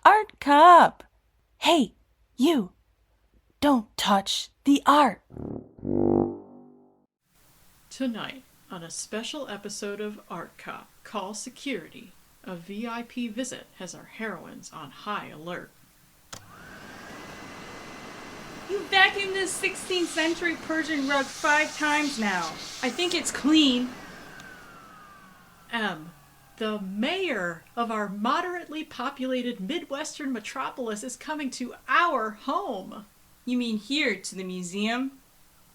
art cup. Hey, you, don't touch the art. Tonight, on a special episode of Art Cop, Call Security, a VIP visit has our heroines on high alert. You vacuumed this 16th century Persian rug 5 times now. I think it's clean. M. The mayor of our moderately populated Midwestern metropolis is coming to our home. You mean here to the museum?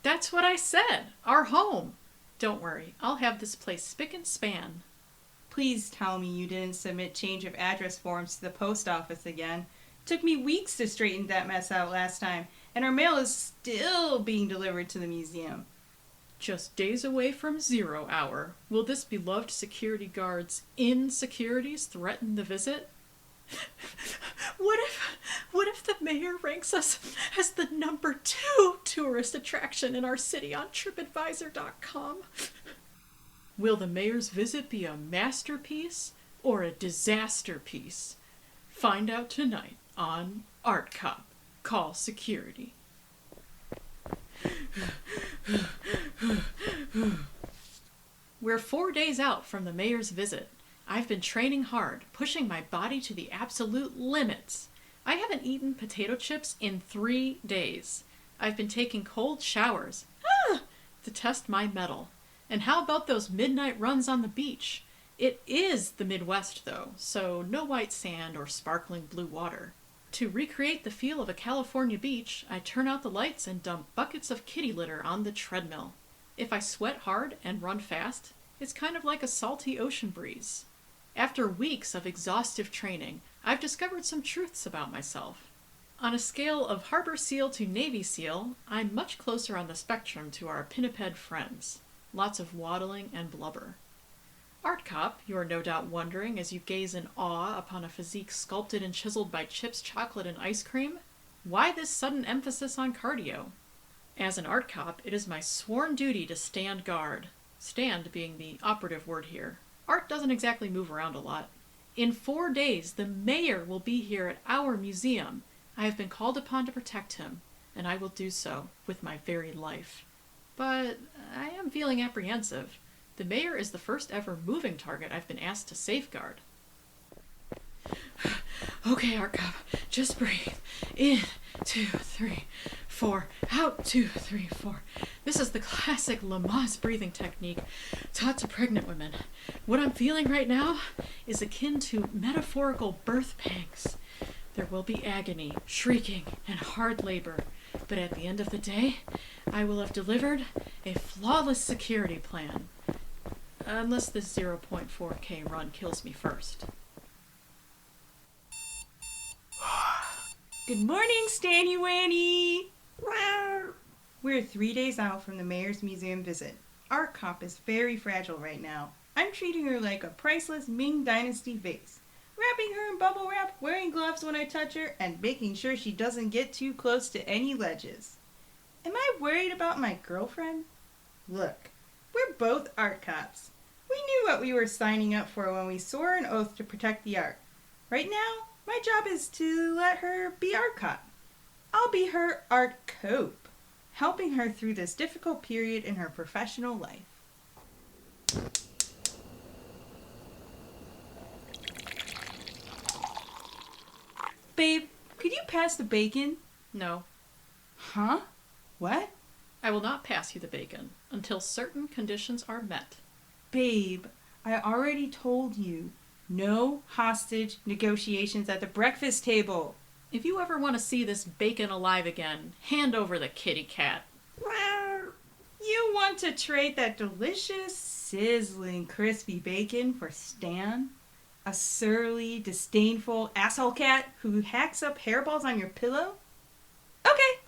That's what I said. Our home. Don't worry, I'll have this place spick and span. Please tell me you didn't submit change of address forms to the post office again. Took me weeks to straighten that mess out last time, and our mail is still being delivered to the museum. Just days away from 0 hour, will this beloved security guard's insecurities threaten the visit? What if the mayor ranks us as the number 2 tourist attraction in our city on TripAdvisor.com? Will the mayor's visit be a masterpiece or a disaster piece? Find out tonight on Art Cop, Call Security. We're 4 days out from the mayor's visit. I've been training hard, pushing my body to the absolute limits. I haven't eaten potato chips in 3 days. I've been taking cold showers to test my mettle. And how about those midnight runs on the beach? It is the Midwest, though, so no white sand or sparkling blue water. To recreate the feel of a California beach, I turn out the lights and dump buckets of kitty litter on the treadmill. If I sweat hard and run fast, it's kind of like a salty ocean breeze. After weeks of exhaustive training, I've discovered some truths about myself. On a scale of Harbor Seal to Navy Seal, I'm much closer on the spectrum to our pinniped friends. Lots of waddling and blubber. Art Cop, you are no doubt wondering as you gaze in awe upon a physique sculpted and chiseled by chips, chocolate, and ice cream, why this sudden emphasis on cardio? As an art cop, it is my sworn duty to stand guard. Stand being the operative word here. Art doesn't exactly move around a lot. In 4 days, the mayor will be here at our museum. I have been called upon to protect him, and I will do so with my very life. But I am feeling apprehensive. The mayor is the first ever moving target I've been asked to safeguard. Okay, Art Cop, just breathe. In, 2, 3, 4. Out, 2, 3, 4. This is the classic Lamaze breathing technique taught to pregnant women. What I'm feeling right now is akin to metaphorical birth pangs. There will be agony, shrieking, and hard labor. But at the end of the day, I will have delivered a flawless security plan. Unless this 0.4K run kills me first. Good morning, Stanny Wanny! We're 3 days out from the mayor's museum visit. Our cop is very fragile right now. I'm treating her like a priceless Ming Dynasty vase. Wrapping her in bubble wrap, wearing gloves when I touch her, and making sure she doesn't get too close to any ledges. Am I worried about my girlfriend? Look, we're both art cops. We knew what we were signing up for when we swore an oath to protect the art. Right now, my job is to let her be art cop. I'll be her art cope, helping her through this difficult period in her professional life. Babe, could you pass the bacon? No, Huh? What? I will not pass you the bacon until certain conditions are met. Babe, I already told you. No hostage negotiations at the breakfast table. If you ever want to see this bacon alive again, hand over the kitty cat. You want to trade that delicious, sizzling, crispy bacon for Stan? A surly, disdainful asshole cat who hacks up hairballs on your pillow? Okay.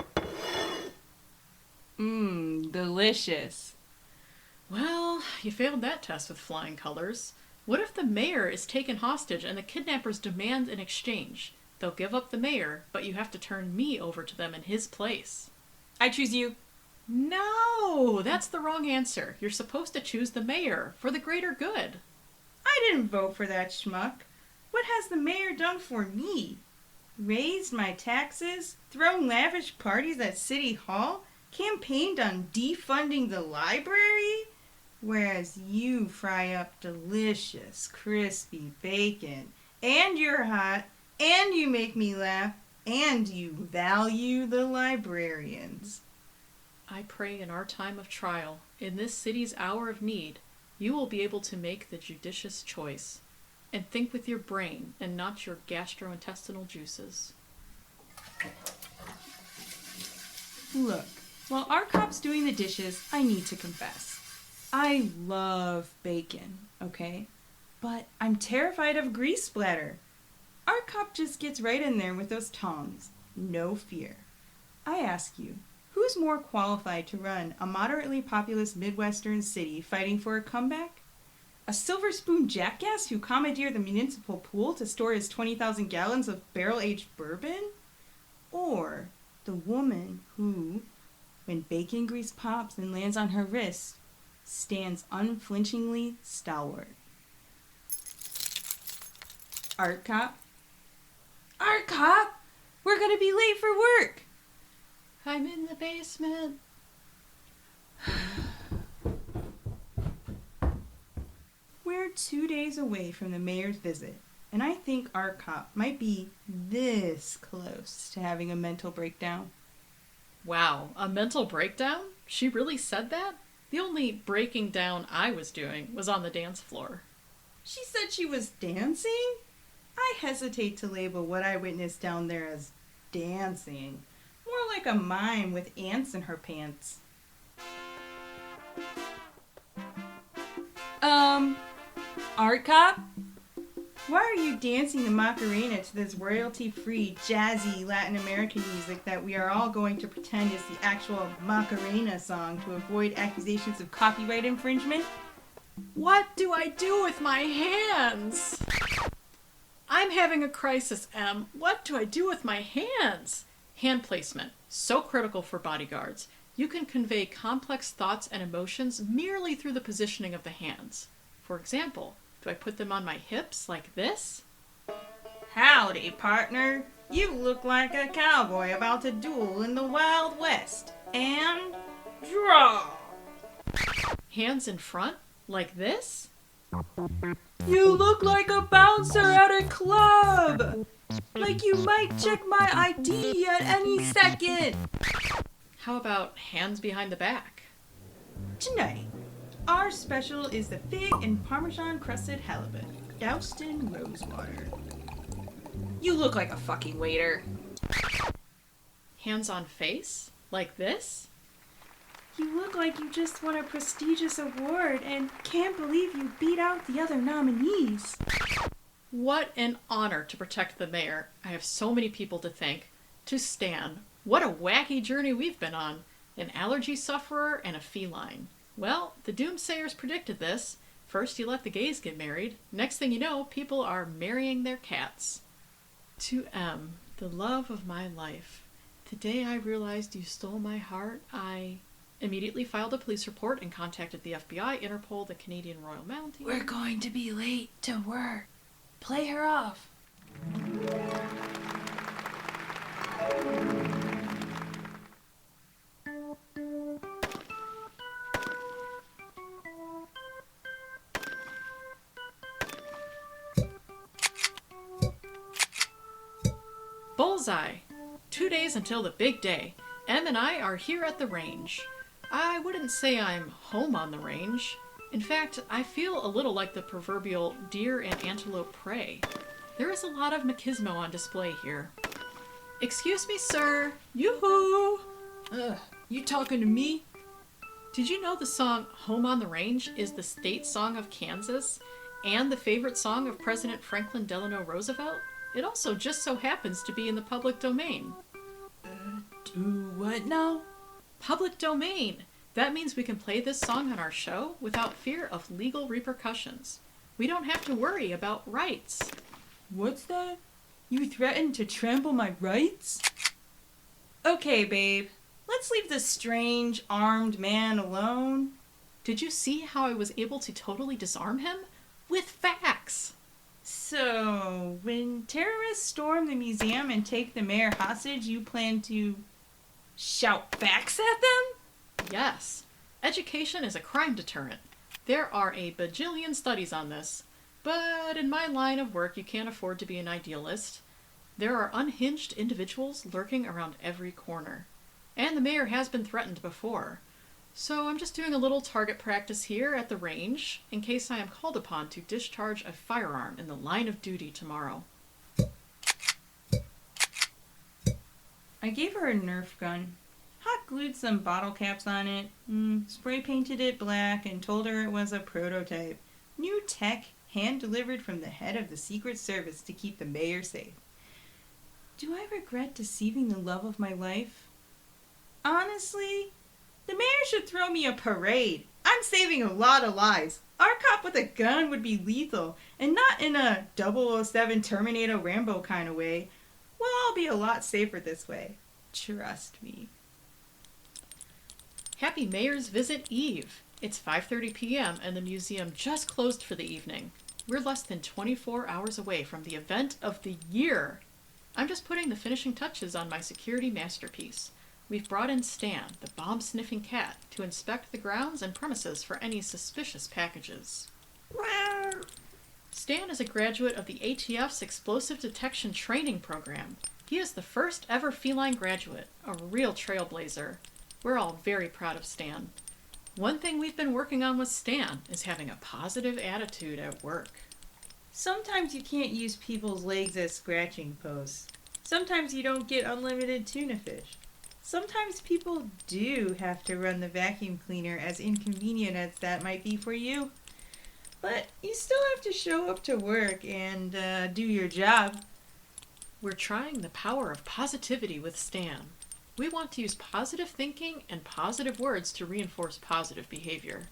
Delicious. Well, you failed that test with flying colors. What if the mayor is taken hostage and the kidnappers demand an exchange? They'll give up the mayor, but you have to turn me over to them in his place. I choose you. No, that's the wrong answer. You're supposed to choose the mayor for the greater good. I didn't vote for that schmuck. What has the mayor done for me? raised my taxes, thrown lavish parties at City Hall, campaigned on defunding the library, whereas you fry up delicious, crispy bacon, and you're hot, and you make me laugh, and you value the librarians. I pray in our time of trial, in this city's hour of need, you will be able to make the judicious choice and think with your brain and not your gastrointestinal juices. Look, while our cop's doing the dishes, I need to confess. I love bacon, okay? But I'm terrified of grease splatter. Our cop just gets right in there with those tongs. No fear. I ask you, who's more qualified to run a moderately populous Midwestern city fighting for a comeback? A silver spoon jackass who commandeered the municipal pool to store his 20,000 gallons of barrel-aged bourbon? Or the woman who, when bacon grease pops and lands on her wrist, stands unflinchingly stalwart? Art cop? Art cop! We're gonna be late for work! I'm in the basement. We're 2 days away from the mayor's visit, and I think our cop might be this close to having a mental breakdown. Wow, a mental breakdown? She really said that? The only breaking down I was doing was on the dance floor. She said she was dancing? I hesitate to label what I witnessed down there as dancing. More like a mime with ants in her pants. Art cop? Why are you dancing the Macarena to this royalty-free, jazzy Latin American music that we are all going to pretend is the actual Macarena song to avoid accusations of copyright infringement? What do I do with my hands? I'm having a crisis, Em. What do I do with my hands? Hand placement. So critical for bodyguards. You can convey complex thoughts and emotions merely through the positioning of the hands. For example, do I put them on my hips like this? Howdy, partner. You look like a cowboy about to duel in the Wild West. And draw. Hands in front like this? You look like a bouncer at a club. Like you might check my ID at any second. How about hands behind the back? Tonight, our special is the fig and parmesan crusted halibut, doused in rosewater. You look like a fucking waiter. Hands on face? Like this? You look like you just won a prestigious award and can't believe you beat out the other nominees. What an honor to protect the mayor. I have so many people to thank. To Stan. What a wacky journey we've been on. An allergy sufferer and a feline. Well, the doomsayers predicted this. First you let the gays get married. Next thing you know, people are marrying their cats. To M, the love of my life. The day I realized you stole my heart, I immediately filed a police report and contacted the FBI, Interpol, the Canadian Royal Mounties. We're going to be late to work. Play her off. Bullseye! 2 days until the big day. Em and I are here at the range. I wouldn't say I'm home on the range. In fact, I feel a little like the proverbial deer and antelope prey. There is a lot of machismo on display here. Excuse me, sir. Yoo-hoo! You talking to me? Did you know the song Home on the Range is the state song of Kansas and the favorite song of President Franklin Delano Roosevelt? It also just so happens to be in the public domain. Do what now? Public domain! That means we can play this song on our show without fear of legal repercussions. We don't have to worry about rights. What's that? You threatened to trample my rights? Okay, babe. Let's leave this strange, armed man alone. Did you see how I was able to totally disarm him? With facts! So, when terrorists storm the museum and take the mayor hostage, you plan to shout facts at them? Yes. Education is a crime deterrent. There are a bajillion studies on this, but in my line of work you can't afford to be an idealist. There are unhinged individuals lurking around every corner. And the mayor has been threatened before. So I'm just doing a little target practice here at the range in case I am called upon to discharge a firearm in the line of duty tomorrow. I gave her a Nerf gun. Hot glued some bottle caps on it, spray painted it black, and told her it was a prototype. New tech, hand delivered from the head of the Secret Service to keep the mayor safe. Do I regret deceiving the love of my life? Honestly, the mayor should throw me a parade. I'm saving a lot of lives. Our cop with a gun would be lethal, and not in a 007 Terminator Rambo kind of way. We'll all be a lot safer this way. Trust me. Happy Mayor's Visit Eve! It's 5:30 p.m. and the museum just closed for the evening. We're less than 24 hours away from the event of the year. I'm just putting the finishing touches on my security masterpiece. We've brought in Stan, the bomb-sniffing cat, to inspect the grounds and premises for any suspicious packages. Stan is a graduate of the ATF's Explosive Detection Training Program. He is the first ever feline graduate, a real trailblazer. We're all very proud of Stan. One thing we've been working on with Stan is having a positive attitude at work. Sometimes you can't use people's legs as scratching posts. Sometimes you don't get unlimited tuna fish. Sometimes people do have to run the vacuum cleaner, as inconvenient as that might be for you. But you still have to show up to work and do your job. We're trying the power of positivity with Stan. We want to use positive thinking and positive words to reinforce positive behavior.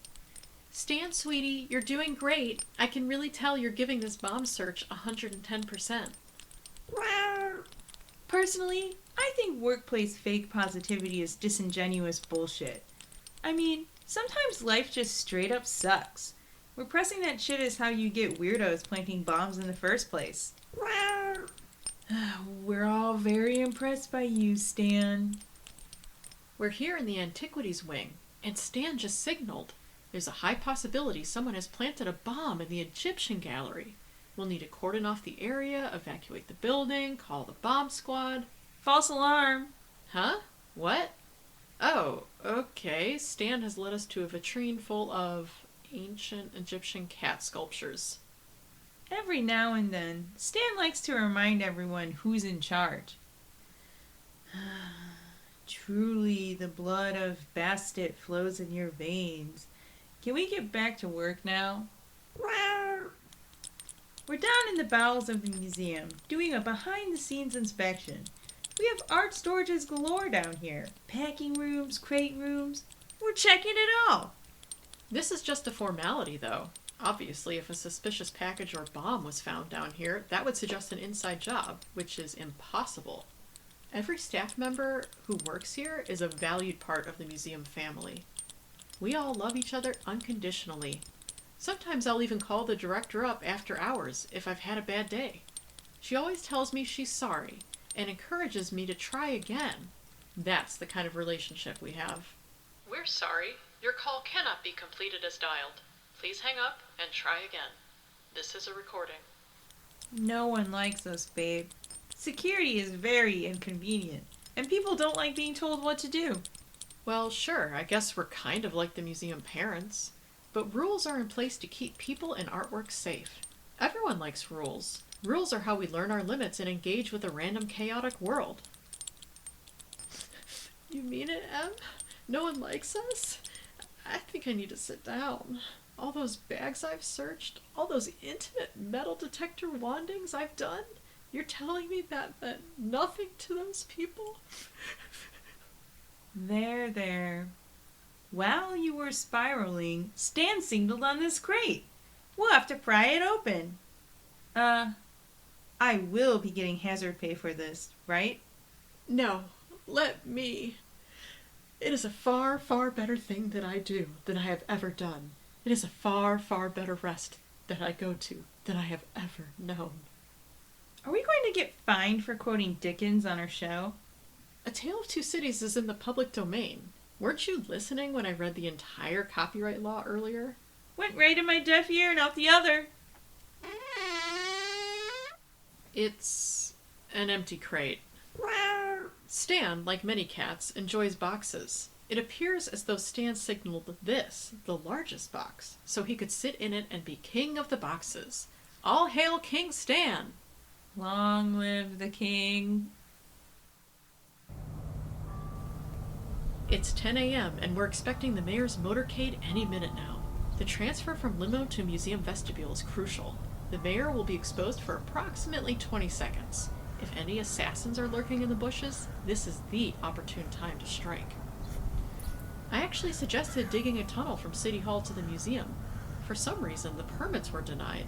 Stan, sweetie, you're doing great. I can really tell you're giving this bomb search 110%. Personally, I think workplace fake positivity is disingenuous bullshit. I mean, sometimes life just straight up sucks. Repressing that shit is how you get weirdos planting bombs in the first place. We're all very impressed by you, Stan. We're here in the Antiquities Wing, and Stan just signaled. There's a high possibility someone has planted a bomb in the Egyptian gallery. We'll need to cordon off the area, evacuate the building, call the bomb squad. False alarm. Huh? What? Oh, okay. Stan has led us to a vitrine full of ancient Egyptian cat sculptures. Every now and then, Stan likes to remind everyone who's in charge. Truly, the blood of Bastet flows in your veins. Can we get back to work now? We're down in the bowels of the museum, doing a behind-the-scenes inspection. We have art storages galore down here. Packing rooms, crate rooms. We're checking it all. This is just a formality, though. Obviously, if a suspicious package or bomb was found down here, that would suggest an inside job, which is impossible. Every staff member who works here is a valued part of the museum family. We all love each other unconditionally. Sometimes I'll even call the director up after hours if I've had a bad day. She always tells me she's sorry and encourages me to try again. That's the kind of relationship we have. We're sorry. Your call cannot be completed as dialed. Please hang up and try again. This is a recording. No one likes us, babe. Security is very inconvenient, and people don't like being told what to do. Well, sure, I guess we're kind of like the museum parents. But rules are in place to keep people and artwork safe. Everyone likes rules. Rules are how we learn our limits and engage with a random chaotic world. You mean it, Em? No one likes us? I think I need to sit down. All those bags I've searched, all those intimate metal detector wandings I've done, you're telling me that meant nothing to those people? There. While you were spiraling, Stan signaled on this crate. We'll have to pry it open. I will be getting hazard pay for this, right? No, let me. It is a far, far better thing that I do than I have ever done. It is a far, far better rest that I go to than I have ever known. Are we going to get fined for quoting Dickens on our show? A Tale of Two Cities is in the public domain. Weren't you listening when I read the entire copyright law earlier? Went right in my deaf ear and out the other. It's an empty crate. Stan, like many cats, enjoys boxes. It appears as though Stan signaled this, the largest box, so he could sit in it and be king of the boxes. All hail King Stan! Long live the king. It's 10 a.m. and we're expecting the mayor's motorcade any minute now. The transfer from limo to museum vestibule is crucial. The mayor will be exposed for approximately 20 seconds. If any assassins are lurking in the bushes, this is the opportune time to strike. I actually suggested digging a tunnel from City Hall to the museum. For some reason, the permits were denied.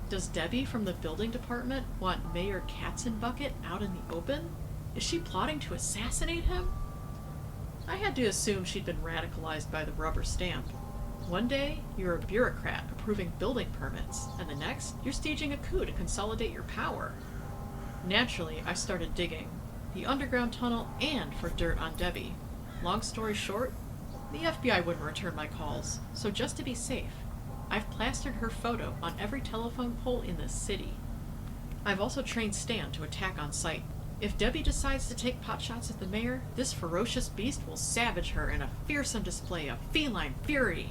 Does Debbie from the building department want Mayor Katzenbucket out in the open? Is she plotting to assassinate him? I had to assume she'd been radicalized by the rubber stamp. One day, you're a bureaucrat approving building permits, and the next, you're staging a coup to consolidate your power. Naturally, I started digging. The underground tunnel and for dirt on Debbie. Long story short, the FBI wouldn't return my calls, so just to be safe, I've plastered her photo on every telephone pole in the city. I've also trained Stan to attack on sight. If Debbie decides to take potshots at the mayor, this ferocious beast will savage her in a fearsome display of feline fury.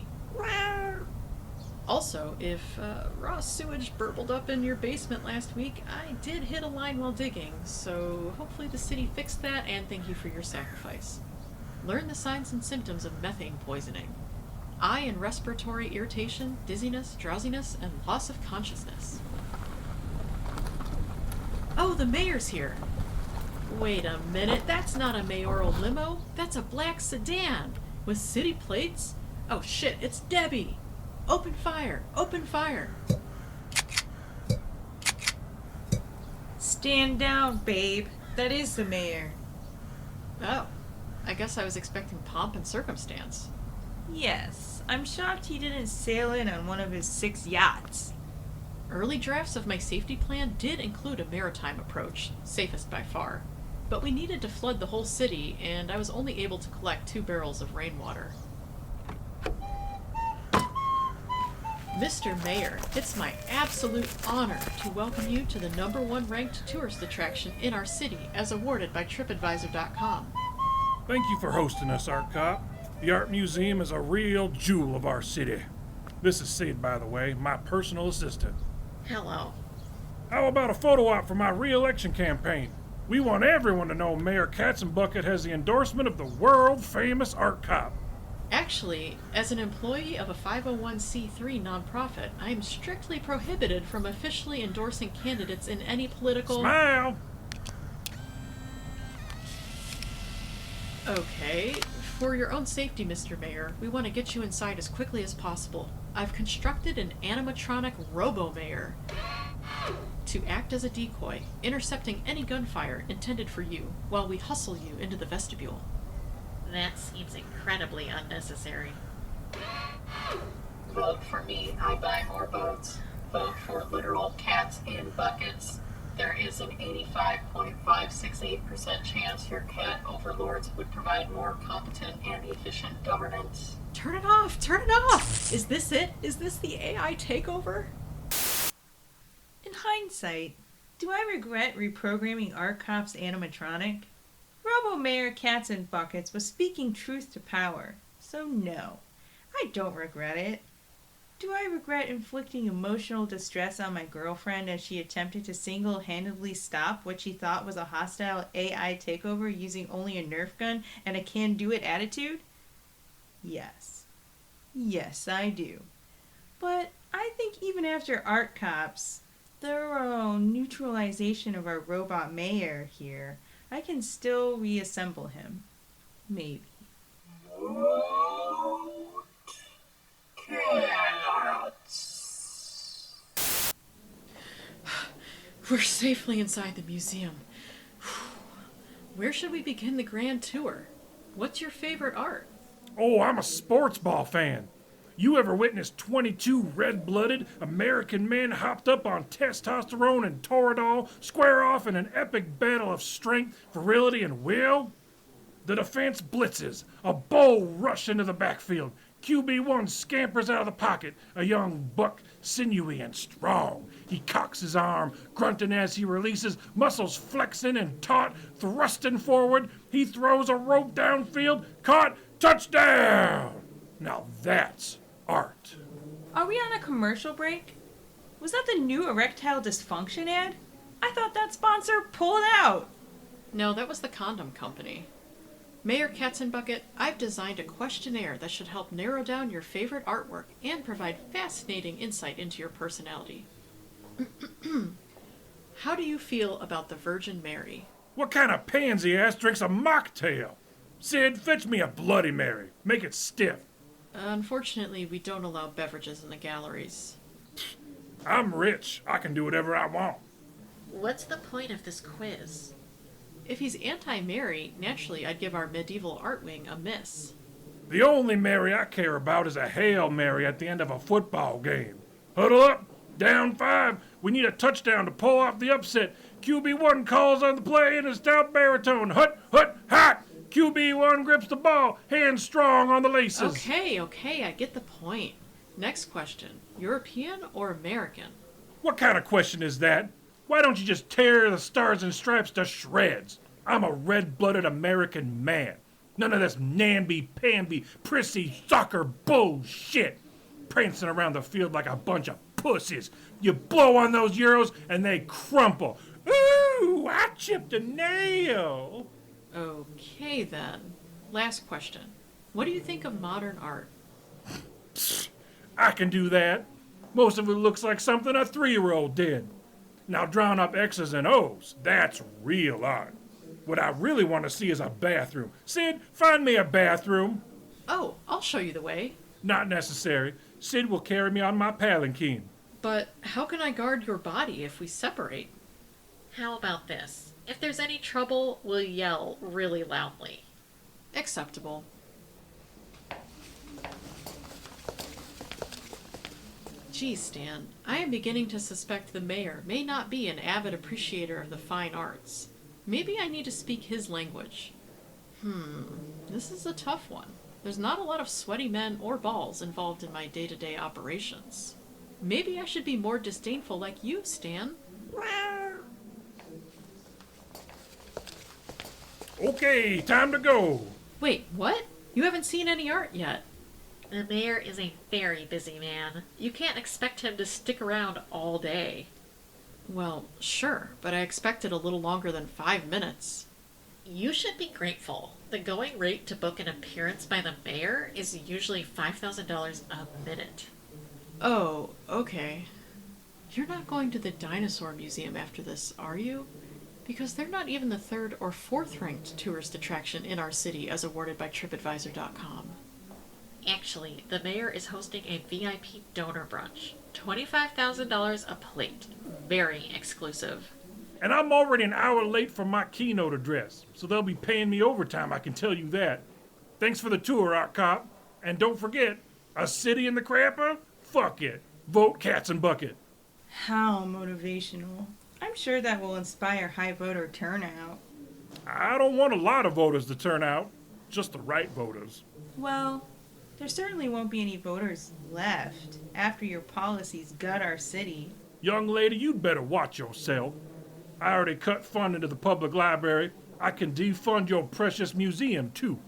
Also, if raw sewage burbled up in your basement last week, I did hit a line while digging, so hopefully the city fixed that, and thank you for your sacrifice. Learn the signs and symptoms of methane poisoning. Eye and respiratory irritation, dizziness, drowsiness, and loss of consciousness. Oh, the mayor's here! Wait a minute, that's not a mayoral limo, that's a black sedan! With city plates? Oh shit, it's Debbie! Open fire! Open fire! Stand down, babe. That is the mayor. Oh, I guess I was expecting pomp and circumstance. Yes, I'm shocked he didn't sail in on one of his 6 yachts. Early drafts of my safety plan did include a maritime approach, safest by far. But we needed to flood the whole city, and I was only able to collect 2 barrels of rainwater. Mr. Mayor, it's my absolute honor to welcome you to the #1 ranked tourist attraction in our city, as awarded by TripAdvisor.com. Thank you for hosting us, Art Cop. The Art Museum is a real jewel of our city. This is Sid, by the way, my personal assistant. Hello. How about a photo op for my re-election campaign? We want everyone to know Mayor Katzenbucket has the endorsement of the world-famous Art Cop. Actually, as an employee of a 501c3 nonprofit, I am strictly prohibited from officially endorsing candidates in any political... Smile! Okay, for your own safety, Mr. Mayor, we want to get you inside as quickly as possible. I've constructed an animatronic robo-mayor to act as a decoy, intercepting any gunfire intended for you while we hustle you into the vestibule. That seems incredibly unnecessary. Vote for me, I buy more votes. Vote for literal cats in buckets. There is an 85.568% chance your cat overlords would provide more competent and efficient governance. Turn it off! Turn it off! Is this it? Is this the AI takeover? In hindsight, do I regret reprogramming Art Cop's animatronic? Robo-Mayor Katzenbuckets was speaking truth to power, so no, I don't regret it. Do I regret inflicting emotional distress on my girlfriend as she attempted to single-handedly stop what she thought was a hostile AI takeover using only a Nerf gun and a can-do-it attitude? Yes. Yes, I do. But I think even after Art Cop's thorough neutralization of our robot mayor here, I can still reassemble him. Maybe. Vote cats. We're safely inside the museum. Where should we begin the grand tour? What's your favorite art? Oh, I'm a sports ball fan. You ever witnessed 22 red-blooded American men hopped up on testosterone and Toradol square off in an epic battle of strength, virility, and will? The defense blitzes. A bull rush into the backfield. QB1 scampers out of the pocket. A young buck, sinewy and strong. He cocks his arm, grunting as he releases, muscles flexing and taut, thrusting forward. He throws a rope downfield. Caught. Touchdown! Now that's art. Are we on a commercial break? Was that the new erectile dysfunction ad? I thought that sponsor pulled out. No, that was the condom company. Mayor Katzenbucket, I've designed a questionnaire that should help narrow down your favorite artwork and provide fascinating insight into your personality. How do you feel about the Virgin Mary? What kind of pansy ass drinks a mocktail? Sid, fetch me a Bloody Mary. Make it stiff. Unfortunately, we don't allow beverages in the galleries. I'm rich. I can do whatever I want. What's the point of this quiz? If he's anti-Mary, naturally I'd give our medieval art wing a miss. The only Mary I care about is a Hail Mary at the end of a football game. Huddle up. Down 5. We need a touchdown to pull off the upset. QB1 calls on the play in a stout baritone. Hut, hut, hot. QB1 grips the ball, hands strong on the laces. Okay, I get the point. Next question. European or American? What kind of question is that? Why don't you just tear the stars and stripes to shreds? I'm a red-blooded American man. None of this namby-pamby, prissy soccer bullshit. Prancing around the field like a bunch of pussies. You blow on those Euros and they crumple. Ooh, I chipped a nail. Okay then. Last question. What do you think of modern art? I can do that. Most of it looks like something a 3-year-old did. Now drawing up X's and O's, that's real art. What I really want to see is a bathroom. Sid, find me a bathroom. Oh, I'll show you the way. Not necessary. Sid will carry me on my palanquin. But how can I guard your body if we separate? How about this? If there's any trouble, we'll yell really loudly. Acceptable. Geez, Stan, I am beginning to suspect the mayor may not be an avid appreciator of the fine arts. Maybe I need to speak his language. This is a tough one. There's not a lot of sweaty men or balls involved in my day-to-day operations. Maybe I should be more disdainful like you, Stan. Okay, time to go. Wait, what? You haven't seen any art yet. The mayor is a very busy man. You can't expect him to stick around all day. Well, sure, but I expected a little longer than 5 minutes. You should be grateful. The going rate to book an appearance by the mayor is usually $5,000 a minute. Oh, okay. You're not going to the dinosaur museum after this, are you? Because they're not even the 3rd or 4th ranked tourist attraction in our city as awarded by TripAdvisor.com. Actually, the mayor is hosting a VIP donor brunch. $25,000 a plate. Very exclusive. And I'm already an hour late for my keynote address, so they'll be paying me overtime, I can tell you that. Thanks for the tour, Art Cop. And don't forget, a city in the crapper? Fuck it. Vote Katzenbucket. How motivational. I'm sure that will inspire high voter turnout. I don't want a lot of voters to turn out, just the right voters. Well, there certainly won't be any voters left after your policies gut our city. Young lady, you'd better watch yourself. I already cut funding to the public library. I can defund your precious museum, too.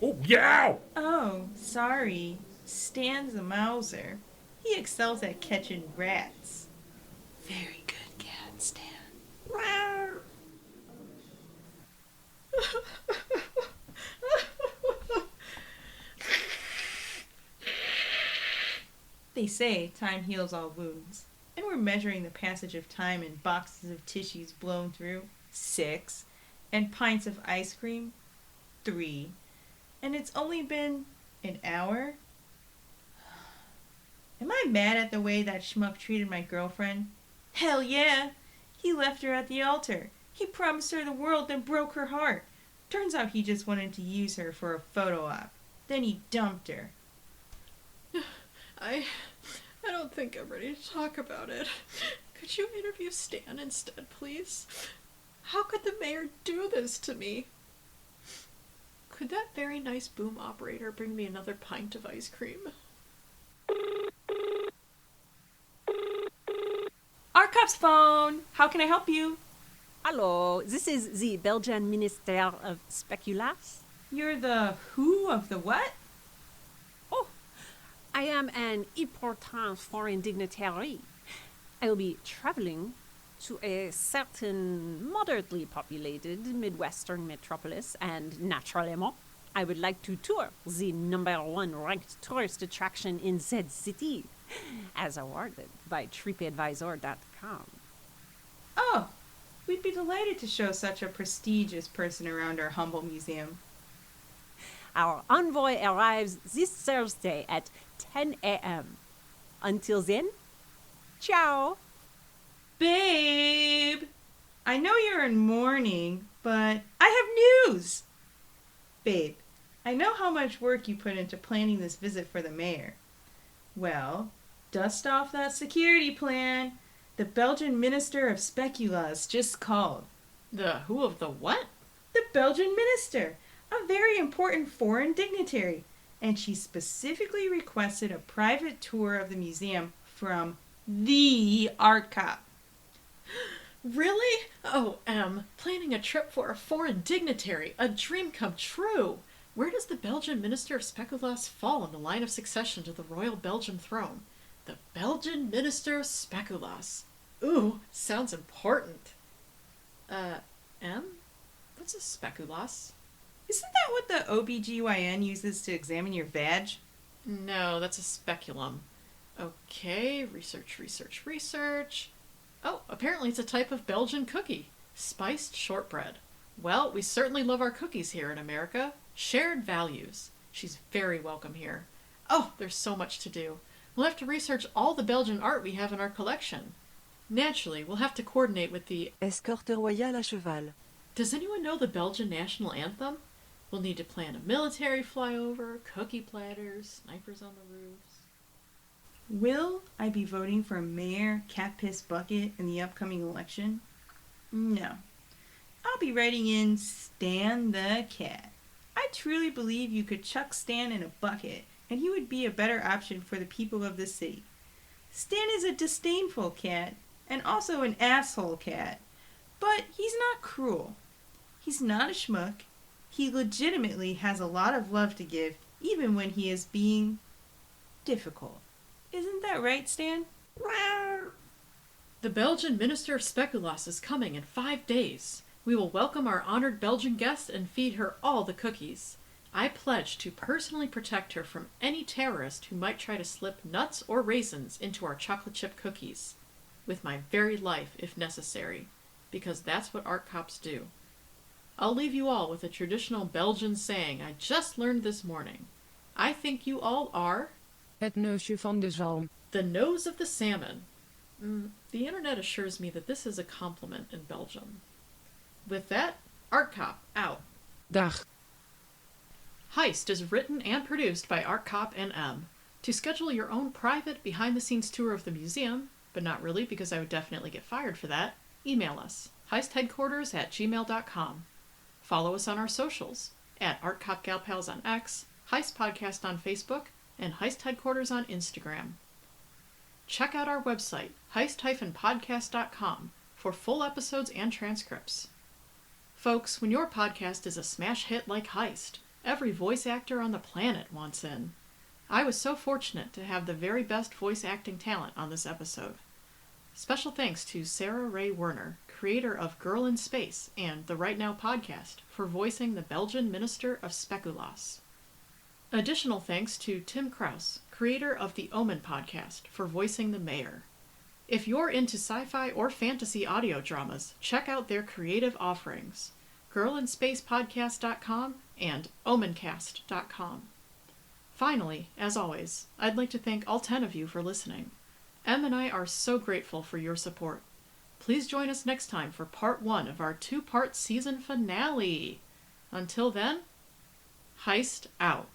Oh, yow! Oh, sorry. Stan's a Mauser. He excels at catching rats. Very good cat, Stan. They say time heals all wounds. And we're measuring the passage of time in boxes of tissues blown through. 6. And pints of ice cream. 3. And it's only been an hour? Am I mad at the way that schmuck treated my girlfriend? Hell yeah! He left her at the altar. He promised her the world, then broke her heart. Turns out he just wanted to use her for a photo op. Then he dumped her. I don't think I'm ready to talk about it. Could you interview Stan instead, please? How could the mayor do this to me? Could that very nice boom operator bring me another pint of ice cream? RCOP's phone! How can I help you? Hello, this is the Belgian Minister of Speculas. You're the who of the what? Oh, I am an important foreign dignitary. I will be traveling to a certain moderately populated Midwestern metropolis, and naturally, I would like to tour the #1 ranked tourist attraction in said city, as awarded by TripAdvisor.com. Oh, we'd be delighted to show such a prestigious person around our humble museum. Our envoy arrives this Thursday at 10 a.m. Until then, ciao! Babe! I know you're in mourning, but I have news! Babe, I know how much work you put into planning this visit for the mayor. Well, dust off that security plan. The Belgian Minister of Speculas just called. The who of the what? The Belgian Minister, a very important foreign dignitary, and she specifically requested a private tour of the museum from the art cop. Really? Oh, planning a trip for a foreign dignitary, a dream come true. Where does the Belgian Minister of Speculas fall in the line of succession to the royal Belgian throne? The Belgian Minister of Speculas. Ooh, sounds important. What's a speculas? Isn't that what the OBGYN uses to examine your vag? No, that's a speculum. Okay, research. Oh, apparently it's a type of Belgian cookie. Spiced shortbread. Well, we certainly love our cookies here in America. Shared values. She's very welcome here. Oh, there's so much to do. We'll have to research all the Belgian art we have in our collection. Naturally, we'll have to coordinate with the... Escorte royale à cheval. Does anyone know the Belgian national anthem? We'll need to plan a military flyover, cookie platters, snipers on the roofs. Will I be voting for Mayor Cat Piss Bucket in the upcoming election? No. I'll be writing in Stan the Cat. I truly believe you could chuck Stan in a bucket and he would be a better option for the people of this city. Stan is a disdainful cat and also an asshole cat, but he's not cruel. He's not a schmuck. He legitimately has a lot of love to give even when he is being difficult. Isn't that right, Stan? The Belgian Minister of Speculas is coming in 5 days. We will welcome our honored Belgian guest and feed her all the cookies. I pledge to personally protect her from any terrorist who might try to slip nuts or raisins into our chocolate chip cookies. With my very life, if necessary. Because that's what art cops do. I'll leave you all with a traditional Belgian saying I just learned this morning. I think you all are... Het neusje van de zalm. The nose of the salmon. The internet assures me that this is a compliment in Belgium. With that, Art Cop out. Dag. Heist is written and produced by Art Cop and M. To schedule your own private behind-the-scenes tour of the museum, but not really because I would definitely get fired for that, email us, heistheadquarters@gmail.com. Follow us on our socials, at ArtCopGalPals on X, Heist Podcast on Facebook, and Heist Headquarters on Instagram. Check out our website, heist-podcast.com, for full episodes and transcripts. Folks, when your podcast is a smash hit like Heist, every voice actor on the planet wants in. I was so fortunate to have the very best voice acting talent on this episode. Special thanks to Sarah Ray Werner, creator of Girl in Space and the Right Now podcast, for voicing the Belgian Minister of Speculas. Additional thanks to Tim Kraus, creator of the Omen podcast, for voicing the mayor. If you're into sci-fi or fantasy audio dramas, check out their creative offerings, girlinspacepodcast.com and omencast.com. Finally, as always, I'd like to thank all 10 of you for listening. Em and I are so grateful for your support. Please join us next time for part 1 of our 2-part season finale. Until then, Heist out.